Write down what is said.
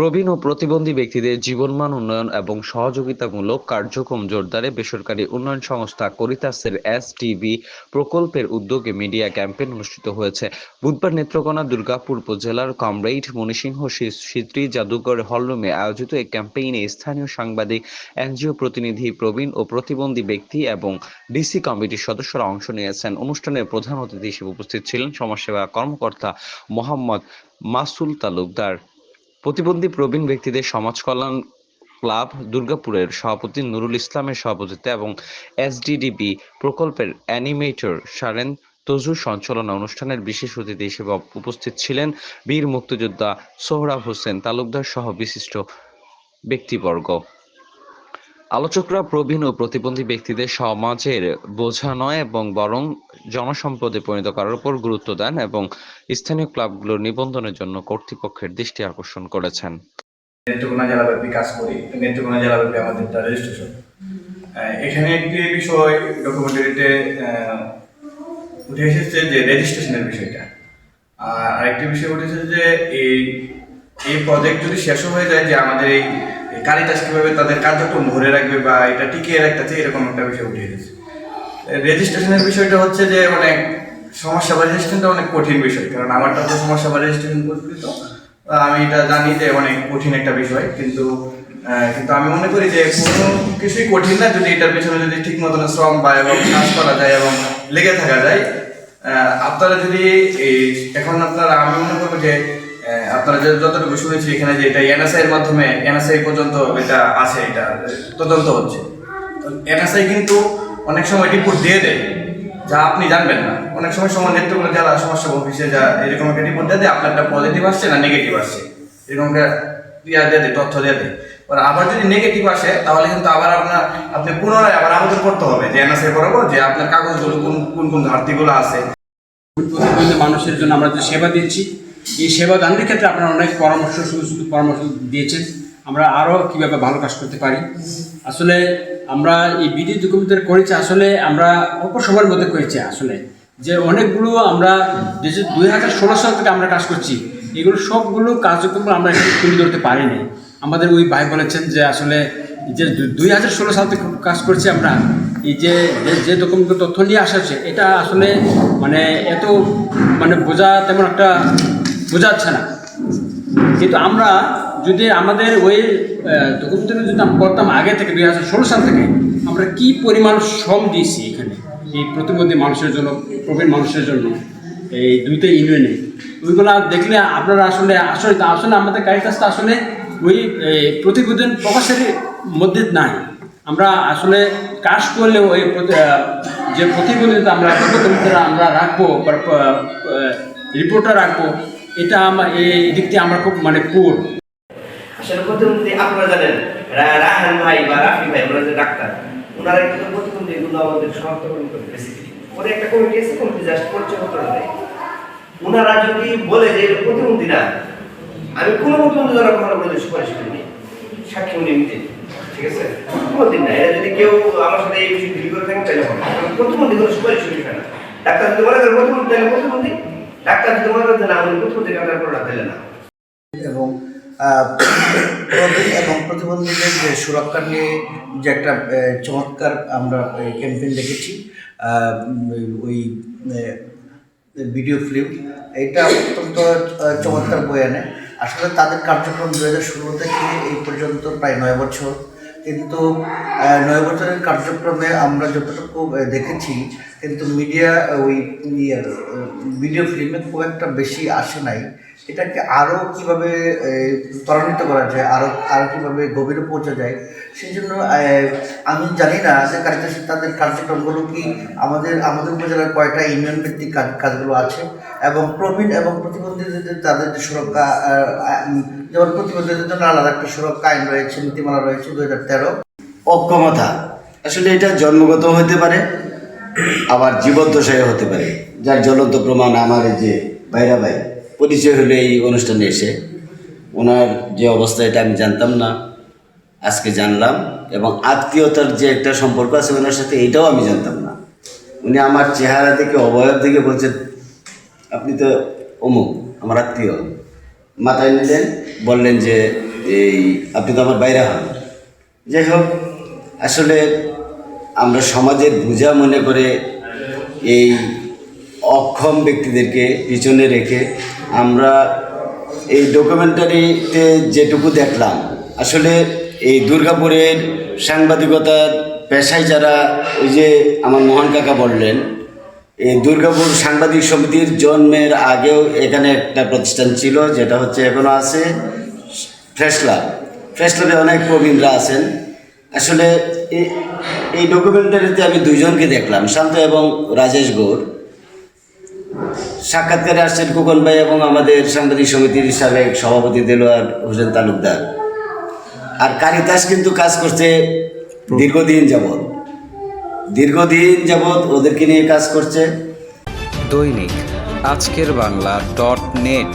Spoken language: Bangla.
প্রবীণ ও প্রতিবন্ধী ব্যক্তিদের জীবনমান উন্নয়ন এবং সহযোগিতামূলক কার্যক্রম জোরদারে বেসরকারি উন্নয়ন সংস্থা করিতাসের এসটিবি প্রকল্পের উদ্যোগে মিডিয়া ক্যাম্পেইন অনুষ্ঠিত হয়েছে। বুধবার নেত্রকোনা দুর্গাপুর উপজেলার কমরেড মণিসিংহ স্মৃতি জাদুঘর হলরুমে আয়োজিত এই ক্যাম্পেইনে স্থানীয় সাংবাদিক, এনজিও প্রতিনিধি, প্রবীণ ও প্রতিবন্ধী ব্যক্তি এবং ডিসি কমিটির সদস্যরা অংশ নিয়েছেন। অনুষ্ঠানের প্রধান অতিথি হিসেবে উপস্থিত ছিলেন সমাজসেবা কর্মকর্তা মোহাম্মদ মাসুল তালুকদার। প্রতিবন্ধী প্রবীণ ব্যক্তিদের সমাজ কল্যাণ ক্লাব দুর্গাপুরের সভাপতি নুরুল ইসলামের সভাপতিত্বে এবং এসডিডিবি প্রকল্পের অ্যানিমেটর শারেন তজুর সঞ্চালনা অনুষ্ঠানের বিশেষ অতিথি হিসেবে উপস্থিত ছিলেন বীর মুক্তিযোদ্ধা সোহরাব হোসেন তালুকদার সহ বিশিষ্ট ব্যক্তিবর্গ। আলোচকরা প্রবীণ ও প্রতিবন্ধী ব্যক্তিদের সমাজের বোঝা নয় এবং বরং জনসম্পদে পরিণত করার উপর গুরুত্ব দেন এবং স্থানীয় ক্লাবগুলোর নিবন্ধনের জন্য কর্তৃপক্ষের দৃষ্টি আকর্ষণ করেছেন। নেত্রকোনা জেলাব্যাপী কাজ করি। নেত্রকোনা জেলাব্যাপী আমাদের রেজিস্ট্রেশন। এখানে একটি বিষয় ডকুমেন্টারিতে উঠে এসেছে যে রেজিস্ট্রেশনের বিষয়টা। আর আরেকটি বিষয় উঠেছে যে এই প্রজেক্ট যদি শেষ হয়ে যায় যে আমাদের এই কারিতাস কীভাবে তাদের কার্যক্রম ধরে রাখবে বা এটা টিকিয়ে রাখতে এরকম একটা বিষয় উঠে এসেছে। রেজিস্ট্রেশনের বিষয়টা হচ্ছে যে অনেক সমস্যা বা রেজিস্ট্রেশনটা অনেক কঠিন বিষয়, কারণ আমারটা তো সমস্যা বা রেজিস্ট্রেশন করতে আমি এটা জানি যে অনেক কঠিন একটা বিষয়, কিন্তু আমি মনে করি যে কোনো কিছুই কঠিন না যদি এটার পেছনে যদি ঠিক মতন শ্রম বা এবং কাজ করা যায় এবং লেগে থাকা যায়। আপনারা যদি এখন আমি মনে করবো যে আপনারা যতটুকু শুনেছি এখানে যে এটা এনএসআই এর মাধ্যমে এনএসআই পর্যন্ত এটা আছে, এটা তদন্ত হচ্ছে। এনএসআই কিন্তু অনেক সময় রিপোর্ট দিয়ে দেয় যা আপনি জানবেন না। অনেক সময় নেত্রকোনা জেলা সমস্যা অফিসে যা এরকম একটা রিপোর্ট দিয়ে দেয় আপনারটা পজিটিভ আসছে না নেগেটিভ আসছে, এরকম তথ্য দিয়ে দেয়। আবার যদি নেগেটিভ আসে তাহলে কিন্তু আবার আপনি পুনরায় আবার আবেদন করতে হবে যে এনএসআই বরাবর যে আপনার কাগজগুলো কোন ঘাটতিগুলো আছে। প্রতিবন্ধী মানুষের জন্য আমরা যে সেবা দিচ্ছি, এই সেবা দানের ক্ষেত্রে আপনারা অনেক পরামর্শ দিয়েছেন আমরা আরও কীভাবে ভালো কাজ করতে পারি। আসলে আমরা এই ভিডিও ডকুমেন্টারি করেছি, আসলে আমরা অল্প সময়ের মধ্যে করেছি। আসলে যে অনেকগুলো আমরা যে 2016 সাল থেকে আমরা কাজ করছি, এগুলো সবগুলো কার্যক্রম আমরা এখানে তুলে ধরতে পারিনি। আমাদের ওই ভাই বলেছেন যে আসলে যে 2016 সাল থেকে কাজ করছি আমরা, এই যে ডকুমেন্ট তথ্য নিয়ে আসা হচ্ছে এটা আসলে এত তেমন একটা বোঝাচ্ছে না। কিন্তু আমরা যদি আমাদের ওই ডকুমেন্টারি যদি আমরা করতাম আগে থেকে 2016 সাল থেকে, আমরা কি পরিমাণ শ্রম দিয়েছি এখানে এই প্রতিবন্ধী মানুষের জন্য, প্রবীণ মানুষের জন্য এই দুইটা ইউনিয়নে, ওইগুলো দেখলে আপনারা আসলে আমাদের কারিতাসটা আসলে ওই প্রতিবেদন প্রকাশের মধ্যে নাই। আমরা আসলে কাজ করলে ওই যে প্রতিবেদনটা আমরা রাখবো রিপোর্টটা রাখবো, এটা এই দিক দিয়ে আমরা খুব পুর। আসলে প্রতিবন্ধী আপনারা জানেন রাহান ভাই বা রাফি ভাই ওরা যে ডাক্তার, ওনারা কিন্তু প্রতিবন্ধীগুলো আমাদের শনাক্তকরণ করতে বেসিক্যালি ওরা একটা কমিটি আছে, কমিটি জাস্ট পরিচয়পত্র দেয়। ওনারা যদি বলে যে প্রতিবন্ধী না, আমি কোনো প্রতিবন্ধী দ্বারা কোনো সুপারিশ করিনি, সাক্ষী উনি নিজে, ঠিক আছে, প্রতিবন্ধী না। এরা যদি কেউ আমার সাথে এই বিষয়ে ডিল করে থাকেন তাহলে হবে, কারণ প্রতিবন্ধী কোনো সুপারিশ করি না। ডাক্তার যদি মনে করেন প্রতিবন্ধী তাহলে প্রতিবন্ধী, ডাক্তার যদি মনে করেন না আমি প্রতিবন্ধী ডাক্তার করে না তাহলে না। এবং প্রবীণ এবং প্রতিবন্ধীদের যে সুরক্ষা নিয়ে যে একটা চমৎকার আমরা ক্যাম্পেইন দেখেছি, ওই ভিডিও ফিল্ম, এটা অত্যন্ত চমৎকার বয়ে আনে। আসলে তাদের কার্যক্রম 2016 থেকে এই পর্যন্ত প্রায় 9 বছর, কিন্তু 9 বছরের কার্যক্রমে আমরা যতটুকু দেখেছি কিন্তু মিডিয়া ওই ভিডিও ফিল্মে খুব একটা বেশি আসে নাই। এটাকে আরও কীভাবে ত্বরান্বিত করা যায়, আরও কীভাবে গভীরে পৌঁছা যায়, সেই জন্য আমি জানি না যে কারিতাসের তাদের কার্যক্রমগুলো কি আমাদের উপজেলার কয়টা ইউনিয়ন ভিত্তিক কাজগুলো আছে, এবং প্রবীণ এবং প্রতিবন্ধীদের তাদের যে সুরক্ষা, যেমন প্রতিবন্ধীদের জন্য আলাদা একটা সুরক্ষা আইন রয়েছে, নীতিমালা রয়েছে 2013। অক্ষমতা আসলে এটা জন্মগত হতে পারে, আবার জীবদ্দশায় হতে পারে, যার জ্বলন্ত প্রমাণ আমার এই যে ভাইরা ভাই পরিচয় হলো এই অনুষ্ঠানে এসে। ওনার যে অবস্থা এটা আমি জানতাম না, আজকে জানলাম। এবং আত্মীয়তার যে একটা সম্পর্ক আছে ওনার সাথে, এইটাও আমি জানতাম না। উনি আমার চেহারা থেকে, অবয়ব থেকে বলছেন আপনি তো অমুক, আমার আত্মীয়। মাথায় নিলেন, বললেন যে এই আপনি তো আমার বাইরে হন। যাই হোক, আসলে আমরা সমাজের বোঝা মনে করে এই অক্ষম ব্যক্তিদেরকে পিছনে রেখে আমরা এই ডকুমেন্টারিতে যেটুকু দেখলাম, আসলে এই দুর্গাপুরের সাংবাদিকতার পেশায় যারা, ওই যে আমার মোহন কাকা বললেন, এই দুর্গাপুর সাংবাদিক সমিতির জন্মের আগেও এখানে একটা প্রতিষ্ঠান ছিল, যেটা হচ্ছে এখনও আছে, প্রেস ক্লাব। প্রেস ক্লাবে অনেক প্রবীণরা আছেন। আসলে এই ডকুমেন্টারিতে আমি দুইজনকে দেখলাম, শান্ত এবং রাজেশ গৌড়। সাক্ষাৎকারে আসছেন খোকন ভাই এবং আমাদের সাংবাদিক সমিতির সাবেক সভাপতি দেলোয়ার হোসেন তালুকদার। আর কারিতাস কিন্তু কাজ করছে দীর্ঘদিন যাবৎ ওদেরকে নিয়ে কাজ করছে। দৈনিক আজকের বাংলা .net